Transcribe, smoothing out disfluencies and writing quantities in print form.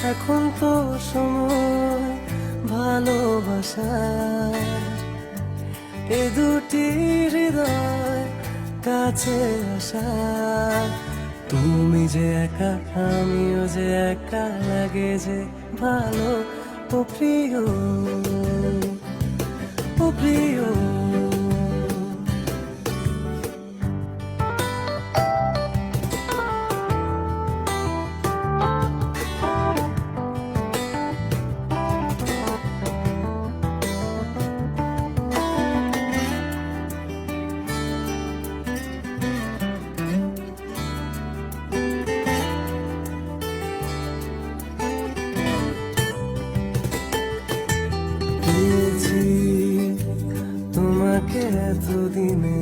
এখন তো সময় ভালোবাসার, এ দুটি হৃদয় কাছে আসা। তুমি যে একা, আমিও যে একা, লাগে যে ভালো। ও প্রিয়, ও প্রিয়। পেয়েছি তোমাকে এতদিনে,